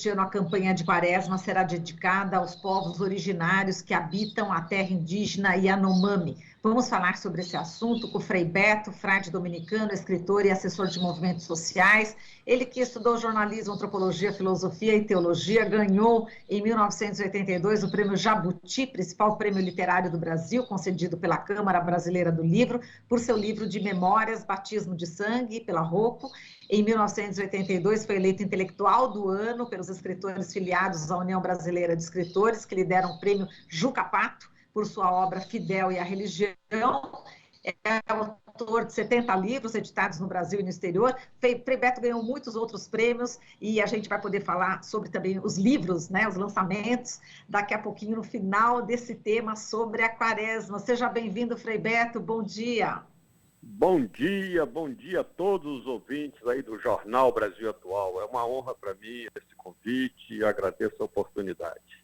este ano a campanha de Quaresma será dedicada aos povos originários que habitam a terra indígena Yanomami. Vamos falar sobre esse assunto com o Frei Beto, frade dominicano, escritor e assessor de movimentos sociais. Ele que estudou jornalismo, antropologia, filosofia e teologia, ganhou em 1982 o prêmio Jabuti, principal prêmio literário do Brasil, concedido pela Câmara Brasileira do Livro, por seu livro de memórias, Batismo de Sangue, pela Rocco. Em 1982 foi eleito intelectual do ano pelos escritores filiados à União Brasileira de Escritores, que lhe deram o prêmio Juca Pato, por sua obra Fidel e a Religião. É autor de 70 livros editados no Brasil e no exterior. Frei Beto ganhou muitos outros prêmios e a gente vai poder falar sobre também os livros, né, os lançamentos, daqui a pouquinho no final desse tema sobre a Quaresma. Seja bem-vindo, Frei Beto, bom dia. Bom dia a todos os ouvintes aí do Jornal Brasil Atual. É uma honra para mim esse convite e agradeço a oportunidade.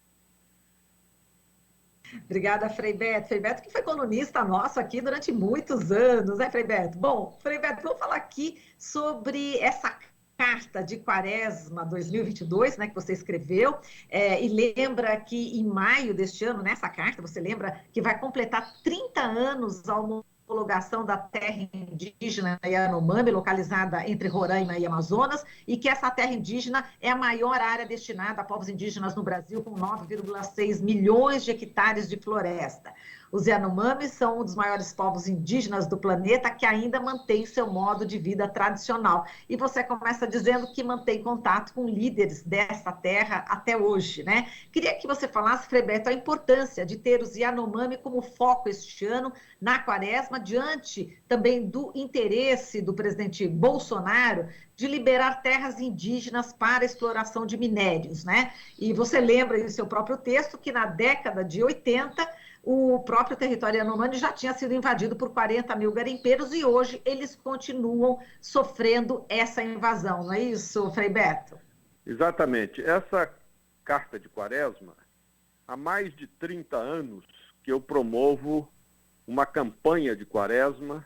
Obrigada, Frei Beto. Frei Beto que foi colunista nosso aqui durante muitos anos, né, Frei Beto? Bom, Frei Beto, vamos falar aqui sobre essa carta de Quaresma 2022, né, que você escreveu, e lembra que em maio deste ano, nessa carta, você lembra que vai completar 30 anos ao homologação da terra indígena Yanomami, localizada entre Roraima e Amazonas, e que essa terra indígena é a maior área destinada a povos indígenas no Brasil, com 9,6 milhões de hectares de floresta. Os Yanomami são um dos maiores povos indígenas do planeta que ainda mantém seu modo de vida tradicional. E você começa dizendo que mantém contato com líderes dessa terra até hoje, né? Queria que você falasse, Frei Beto, a importância de ter os Yanomami como foco este ano na Quaresma, diante também do interesse do presidente Bolsonaro de liberar terras indígenas para exploração de minérios, né? E você lembra em seu próprio texto que na década de 80 o próprio território Yanomami já tinha sido invadido por 40 mil garimpeiros e hoje eles continuam sofrendo essa invasão, não é isso, Frei Beto? Exatamente. Essa carta de Quaresma, há mais de 30 anos que eu promovo uma campanha de Quaresma,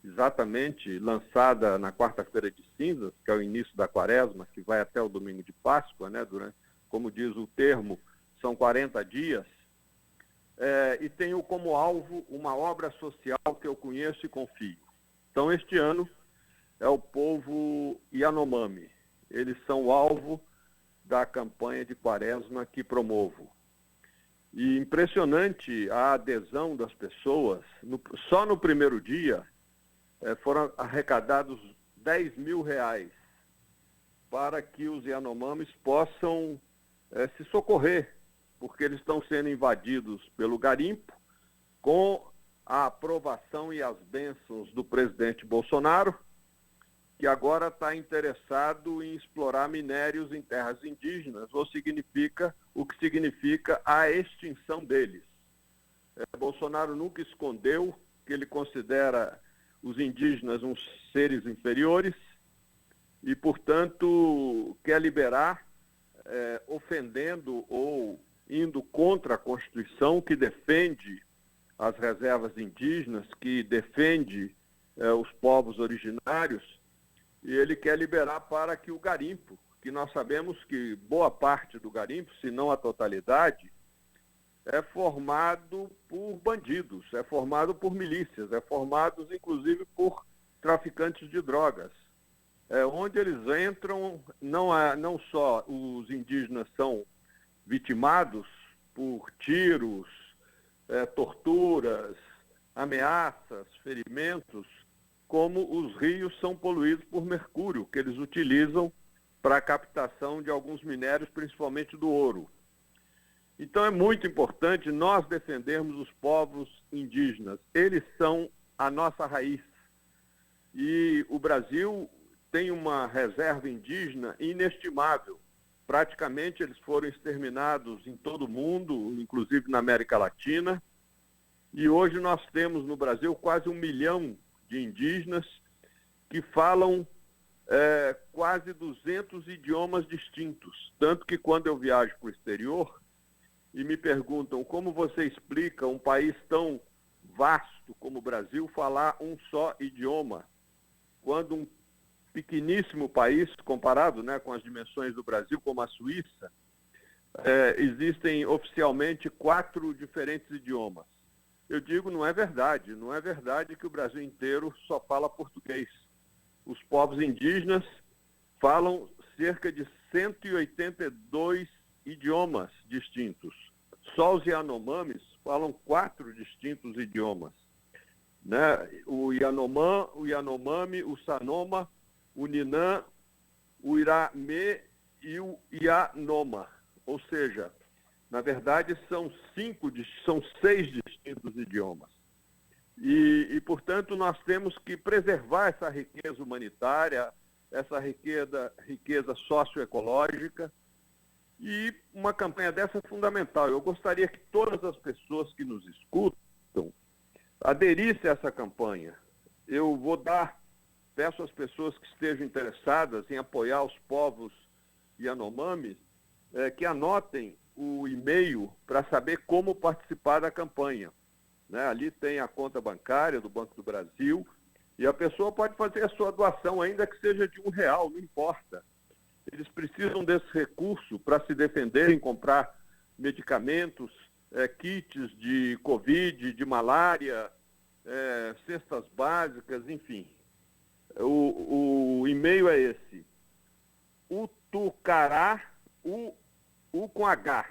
exatamente lançada na quarta-feira de cinzas, que é o início da Quaresma, que vai até o domingo de Páscoa, né? Como diz o termo, são 40 dias. E tenho como alvo uma obra social que eu conheço e confio. Então, este ano é o povo Yanomami. Eles são o alvo da campanha de Quaresma que promovo. E impressionante a adesão das pessoas. Só no primeiro dia foram arrecadados R$10.000 para que os Yanomamis possam se socorrer, porque eles estão sendo invadidos pelo garimpo, com a aprovação e as bênçãos do presidente Bolsonaro, que agora está interessado em explorar minérios em terras indígenas, o que significa a extinção deles. Bolsonaro nunca escondeu que ele considera os indígenas uns seres inferiores e, portanto, quer liberar, ofendendo ou indo contra a Constituição, que defende as reservas indígenas, que defende os povos originários, e ele quer liberar para que o garimpo, que nós sabemos que boa parte do garimpo, se não a totalidade, é formado por bandidos, é formado por milícias, é formado inclusive por traficantes de drogas. Onde eles entram, não só os indígenas são vitimados por tiros, torturas, ameaças, ferimentos, como os rios são poluídos por mercúrio, que eles utilizam para a captação de alguns minérios, principalmente do ouro. Então é muito importante nós defendermos os povos indígenas. Eles são a nossa raiz. E o Brasil tem uma reserva indígena inestimável. Praticamente eles foram exterminados em todo o mundo, inclusive na América Latina. E hoje nós temos no Brasil quase 1 milhão de indígenas que falam quase 200 idiomas distintos. Tanto que quando eu viajo para o exterior e me perguntam como você explica um país tão vasto como o Brasil falar um só idioma, quando um pequeníssimo país, comparado, né, com as dimensões do Brasil, como a Suíça, existem oficialmente 4 diferentes idiomas. Eu digo, não é verdade que o Brasil inteiro só fala português. Os povos indígenas falam cerca de 182 idiomas distintos. Só os Yanomamis falam 4 distintos idiomas, né? O Yanomã, o Yanomami, o Sanoma, o Ninã, o Iramê e o Yanoma. Ou seja, na verdade são 6 distintos idiomas. E, portanto, nós temos que preservar essa riqueza humanitária, essa riqueza socioecológica, e uma campanha dessa é fundamental. Eu gostaria que todas as pessoas que nos escutam aderissem a essa campanha. Eu peço às pessoas que estejam interessadas em apoiar os povos Yanomami, que anotem o e-mail para saber como participar da campanha, né? Ali tem a conta bancária do Banco do Brasil, e a pessoa pode fazer a sua doação, ainda que seja de R$1, não importa. Eles precisam desse recurso para se defenderem, comprar medicamentos, kits de Covid, de malária, cestas básicas, enfim. O e-mail é esse: utucará, U com H,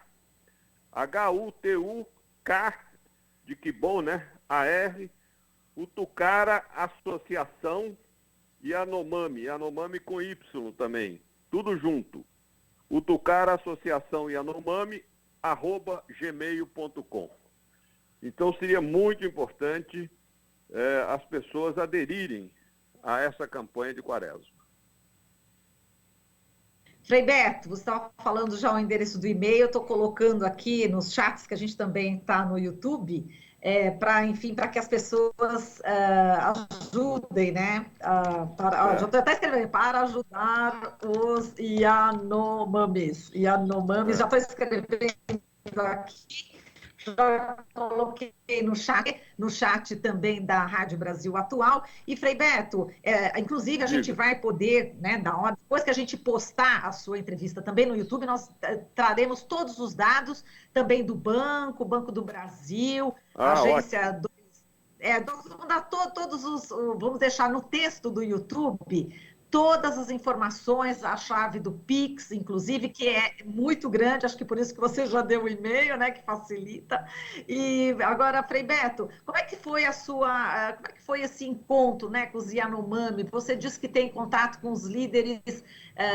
H-U-T-U-K, de que bom, né? A-R, Utucara Associação Yanomami, Yanomami com Y também, tudo junto. Utucara Associação Yanomami, @gmail.com. Então seria muito importante as pessoas aderirem a essa campanha de Quaresma. Frei Beto, você estava falando já o endereço do e-mail, eu estou colocando aqui nos chats, que a gente também está no YouTube, para que as pessoas ajudem, né? Já estou até escrevendo, para ajudar os Yanomamis. Yanomamis, já estou escrevendo aqui. Já coloquei no chat também da Rádio Brasil Atual. E, Frei Beto, inclusive a gente vai poder, né, depois que a gente postar a sua entrevista também no YouTube, nós traremos todos os dados também do Banco do Brasil, agência... vamos deixar no texto do YouTube todas as informações, a chave do Pix, inclusive, que é muito grande, acho que por isso que você já deu o e-mail, né, que facilita. E agora, Frei Beto, como é que foi como é que foi esse encontro, né, com os Yanomami? Você disse que tem contato com os líderes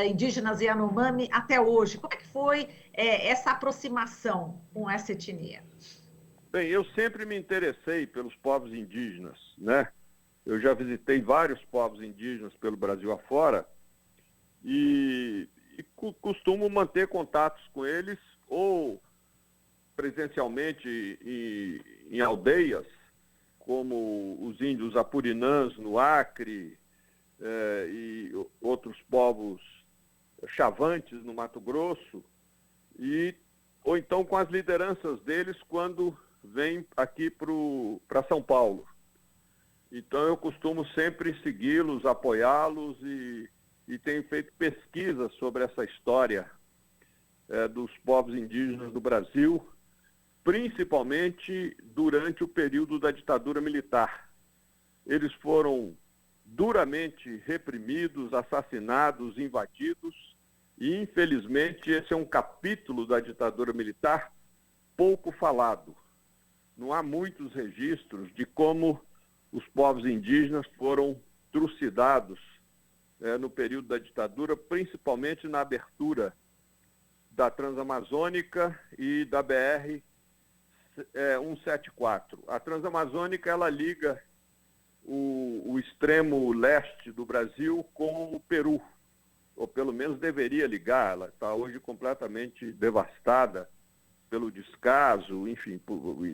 indígenas Yanomami até hoje. Como é que foi essa aproximação com essa etnia? Bem, eu sempre me interessei pelos povos indígenas, né? Eu já visitei vários povos indígenas pelo Brasil afora e costumo manter contatos com eles, ou presencialmente em aldeias, como os índios apurinãs no Acre, e outros povos chavantes no Mato Grosso, ou então com as lideranças deles quando vêm aqui para São Paulo. Então eu costumo sempre segui-los, apoiá-los e tenho feito pesquisas sobre essa história dos povos indígenas do Brasil, principalmente durante o período da ditadura militar. Eles foram duramente reprimidos, assassinados, invadidos, e infelizmente esse é um capítulo da ditadura militar pouco falado. Não há muitos registros de como os povos indígenas foram trucidados no período da ditadura, principalmente na abertura da Transamazônica e da BR-174. A Transamazônica, ela liga o extremo leste do Brasil com o Peru, ou pelo menos deveria ligar. Ela está hoje completamente devastada pelo descaso, enfim,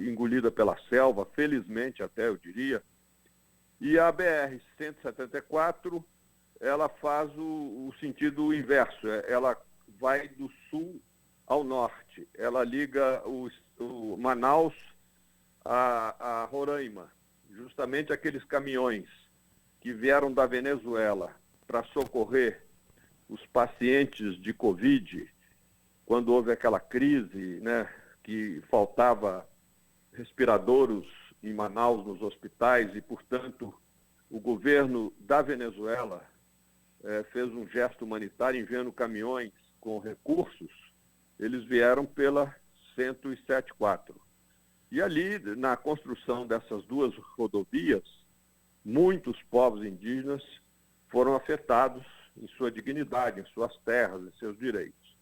engolida pela selva, felizmente até, eu diria. E a BR-174, ela faz o sentido inverso, ela vai do sul ao norte, ela liga o Manaus a Roraima, justamente aqueles caminhões que vieram da Venezuela. para socorrer os pacientes de Covid, quando houve aquela crise, né, que faltava respiradores em Manaus, nos hospitais, e, portanto, o governo da Venezuela fez um gesto humanitário enviando caminhões com recursos. Eles vieram pela 107/4. E ali, na construção dessas duas rodovias, muitos povos indígenas foram afetados em sua dignidade, em suas terras, em seus direitos.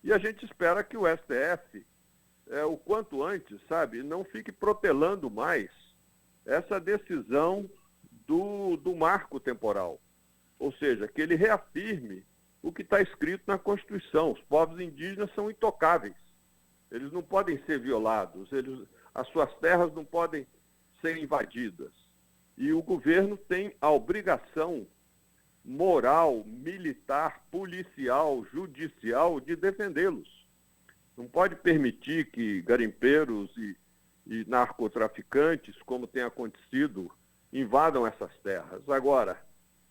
E a gente espera que o STF, o quanto antes, sabe, não fique protelando mais essa decisão do marco temporal. Ou seja, que ele reafirme o que está escrito na Constituição. Os povos indígenas são intocáveis. Eles não podem ser violados, as suas terras não podem ser invadidas. E o governo tem a obrigação moral, militar, policial, judicial de defendê-los. Não pode permitir que garimpeiros e narcotraficantes, como tem acontecido, invadam essas terras. Agora,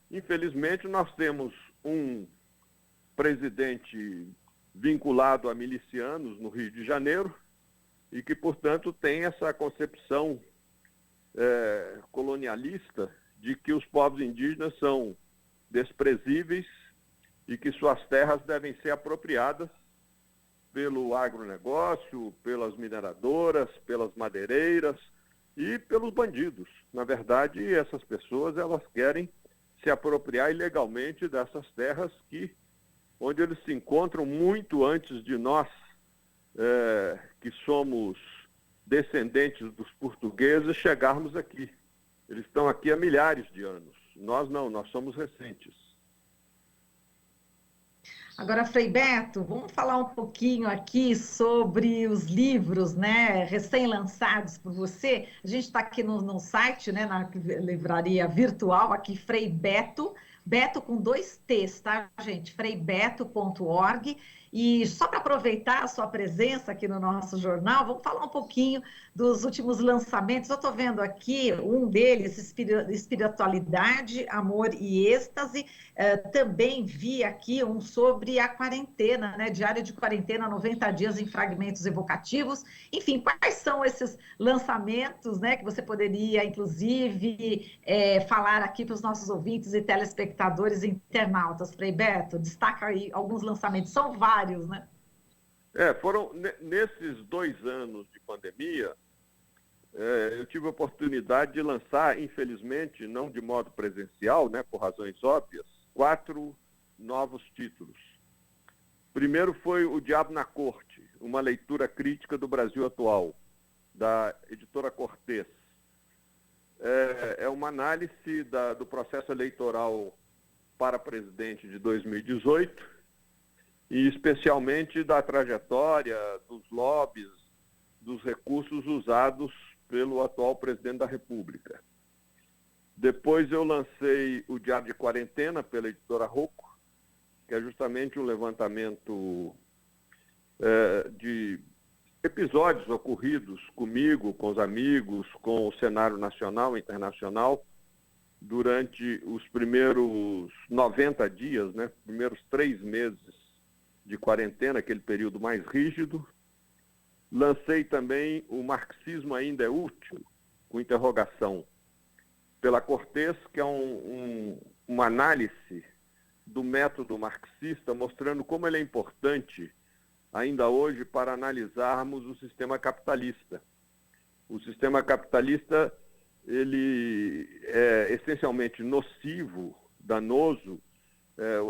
infelizmente, nós temos um presidente vinculado a milicianos no Rio de Janeiro e que, portanto, tem essa concepção colonialista de que os povos indígenas são desprezíveis e que suas terras devem ser apropriadas pelo agronegócio, pelas mineradoras, pelas madeireiras e pelos bandidos. Na verdade, essas pessoas, elas querem se apropriar ilegalmente dessas terras onde eles se encontram muito antes de nós, que somos descendentes dos portugueses, chegarmos aqui. Eles estão aqui há milhares de anos. Nós não, nós somos recentes. Agora, Frei Beto, vamos falar um pouquinho aqui sobre os livros, né, recém-lançados por você. A gente está aqui no site, né, na livraria virtual, aqui, Frei Beto, Beto com 2 T's, tá, gente? freibeto.org. E só para aproveitar a sua presença aqui no nosso jornal, vamos falar um pouquinho dos últimos lançamentos. Eu estou vendo aqui um deles, Espiritualidade, Amor e Êxtase. Também vi aqui um sobre a quarentena, né? Diário de quarentena, 90 dias em fragmentos evocativos. Enfim, quais são esses lançamentos, né? Que você poderia, inclusive, falar aqui para os nossos ouvintes e telespectadores e internautas. Frei Beto, destaca aí alguns lançamentos. São vários, né? Foram nesses 2 anos de pandemia, eu tive a oportunidade de lançar, infelizmente, não de modo presencial, né, por razões óbvias, 4 novos títulos. Primeiro foi O Diabo na Corte, uma leitura crítica do Brasil atual, da editora Cortez. É uma análise do processo eleitoral para presidente de 2018, e especialmente da trajetória, dos lobbies, dos recursos usados pelo atual presidente da República. Depois eu lancei O Diário de Quarentena, pela editora Rocco, que é justamente um levantamento de episódios ocorridos comigo, com os amigos, com o cenário nacional e internacional, durante os primeiros 90 dias, né, primeiros 3 meses de quarentena, aquele período mais rígido. Lancei também O Marxismo Ainda é Útil, com interrogação, pela Cortez, que é uma análise do método marxista, mostrando como ele é importante ainda hoje para analisarmos o sistema capitalista. O sistema capitalista, ele é essencialmente nocivo, danoso.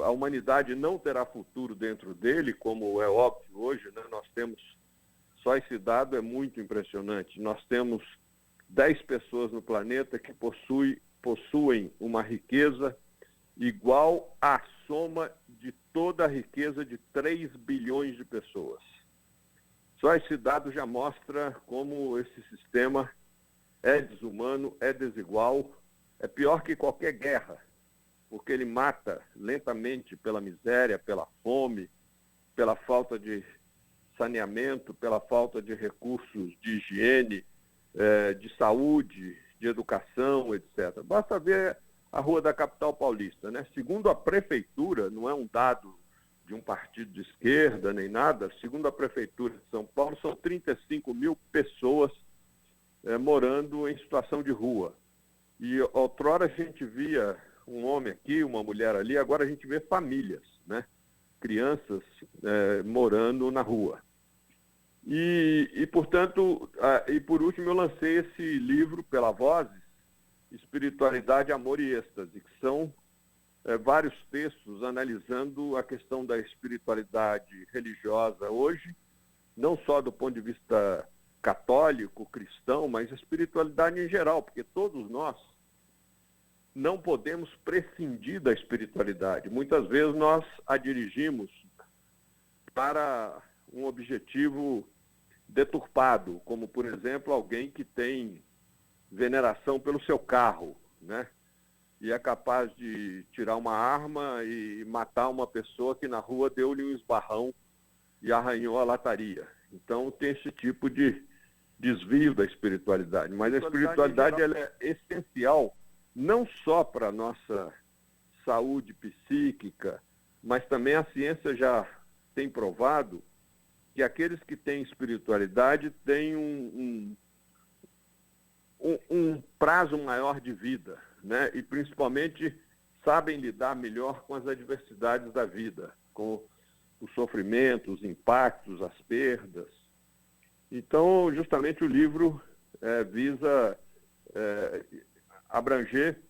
A humanidade não terá futuro dentro dele, como é óbvio hoje, né? Nós temos, só esse dado é muito impressionante, nós temos 10 pessoas no planeta que possuem uma riqueza igual à soma de toda a riqueza de 3 bilhões de pessoas. Só esse dado já mostra como esse sistema é desumano, é desigual, é pior que qualquer guerra, porque ele mata lentamente pela miséria, pela fome, pela falta de saneamento, pela falta de recursos de higiene, de saúde, de educação, etc. Basta ver a rua da capital paulista, né? Segundo a prefeitura, não é um dado de um partido de esquerda nem nada, segundo a prefeitura de São Paulo, são 35 mil pessoas morando em situação de rua. E outrora a gente via um homem aqui, uma mulher ali, agora a gente vê famílias, né? Crianças morando na rua. Portanto, e por último eu lancei esse livro pela Vozes, Espiritualidade, Amor e Êxtase, que são vários textos analisando a questão da espiritualidade religiosa hoje, não só do ponto de vista católico, cristão, mas a espiritualidade em geral, porque todos nós não podemos prescindir da espiritualidade. Muitas vezes nós a dirigimos para um objetivo deturpado, como, por exemplo, alguém que tem veneração pelo seu carro, né? E é capaz de tirar uma arma e matar uma pessoa que na rua deu-lhe um esbarrão e arranhou a lataria. Então tem esse tipo de desvio da espiritualidade. Mas a espiritualidade ela é essencial não só para a nossa saúde psíquica, mas também a ciência já tem provado que aqueles que têm espiritualidade têm um prazo maior de vida, né? E principalmente sabem lidar melhor com as adversidades da vida, com os sofrimentos, os impactos, as perdas. Então, justamente o livro visa abranger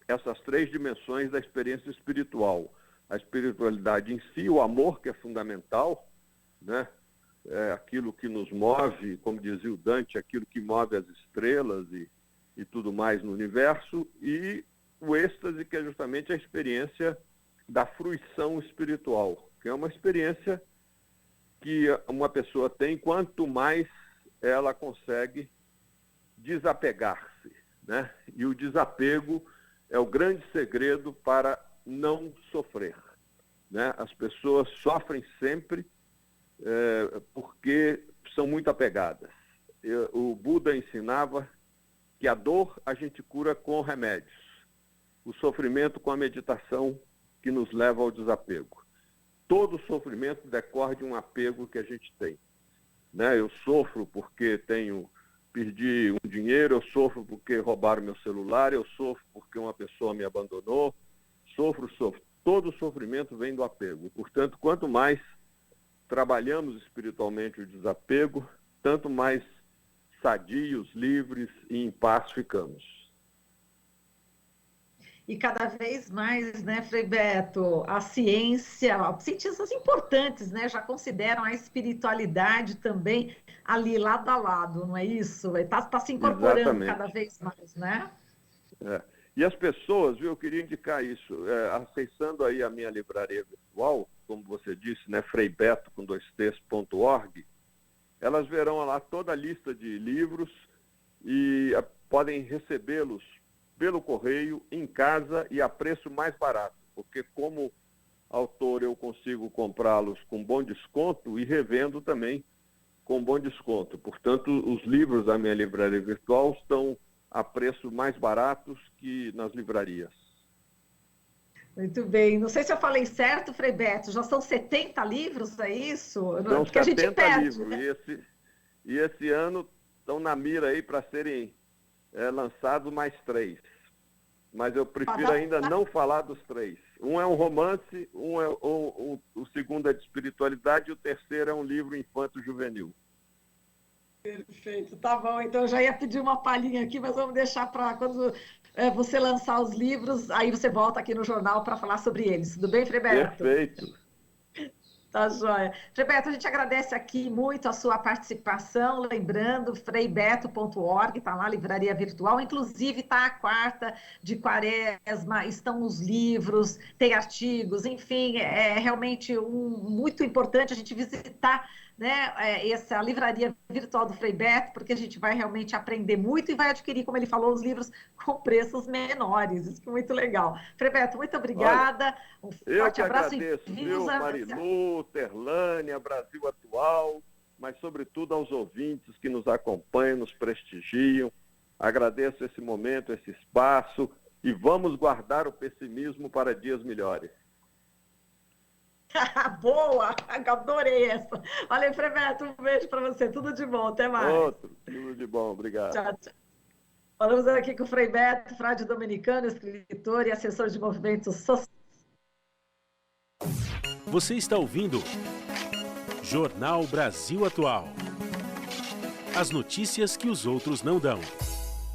essas três dimensões da experiência espiritual. A espiritualidade em si, o amor, que é fundamental, né? É aquilo que nos move, como dizia o Dante, aquilo que move as estrelas e tudo mais no universo, e o êxtase, que é justamente a experiência da fruição espiritual, que é uma experiência que uma pessoa tem quanto mais ela consegue desapegar-se, né? E o desapego é o grande segredo para não sofrer, né? As pessoas sofrem sempre porque são muito apegadas. O Buda ensinava que a dor a gente cura com remédios, o sofrimento com a meditação que nos leva ao desapego. Todo sofrimento decorre de um apego que a gente tem, né? Eu sofro porque perdi um dinheiro, eu sofro porque roubaram meu celular, eu sofro porque uma pessoa me abandonou, sofro. Todo sofrimento vem do apego. Portanto, quanto mais trabalhamos espiritualmente o desapego, tanto mais sadios, livres e em paz ficamos. E cada vez mais, né, Frei Beto, a ciência, cientistas importantes, né, já consideram a espiritualidade também ali lado a lado, não é isso? Está se incorporando Exatamente. Cada vez mais, né? E as pessoas, viu, eu queria indicar isso, acessando aí a minha livraria virtual, como você disse, né, freibeto com 2ts.org, elas verão lá toda a lista de livros e podem recebê-los pelo correio, em casa e a preço mais barato, porque como autor eu consigo comprá-los com bom desconto e revendo também com bom desconto. Portanto, os livros da minha livraria virtual estão a preços mais baratos que nas livrarias. Muito bem. Não sei se eu falei certo, Frei Beto, já são 70 livros, é isso? São porque 70 a gente perde, livros, né? e esse ano estão na mira aí para serem lançados mais 3. Mas eu prefiro ainda não falar dos 3. Um é um romance, o segundo é de espiritualidade e o terceiro é um livro infanto-juvenil. Perfeito, tá bom. Então eu já ia pedir uma palhinha aqui, mas vamos deixar para quando você lançar os livros, aí você volta aqui no jornal para falar sobre eles. Tudo bem, Frei Beto? Perfeito. Tá joia. Frei Beto, a gente agradece aqui muito a sua participação, lembrando, freibeto.org, está lá, livraria virtual, inclusive está a quarta de quaresma, estão os livros, tem artigos, enfim, é realmente muito importante a gente visitar, né, essa livraria virtual do Frei Beto, porque a gente vai realmente aprender muito e vai adquirir, como ele falou, os livros com preços menores. Isso que é muito legal. Frei Beto, muito obrigada. Um forte abraço. Eu que agradeço, viu, Marilu, Terlânia, Brasil Atual, mas sobretudo aos ouvintes que nos acompanham, nos prestigiam. Agradeço esse momento, esse espaço e vamos guardar o pessimismo para dias melhores. Boa! Adorei essa. Olha, Frei Beto, um beijo para você. Tudo de bom. Até mais. Outro, tudo de bom. Obrigado. Tchau, tchau. Falamos aqui com o Frei Beto, frade dominicano, escritor e assessor de movimentos sociais. Você está ouvindo Jornal Brasil Atual. As notícias que os outros não dão.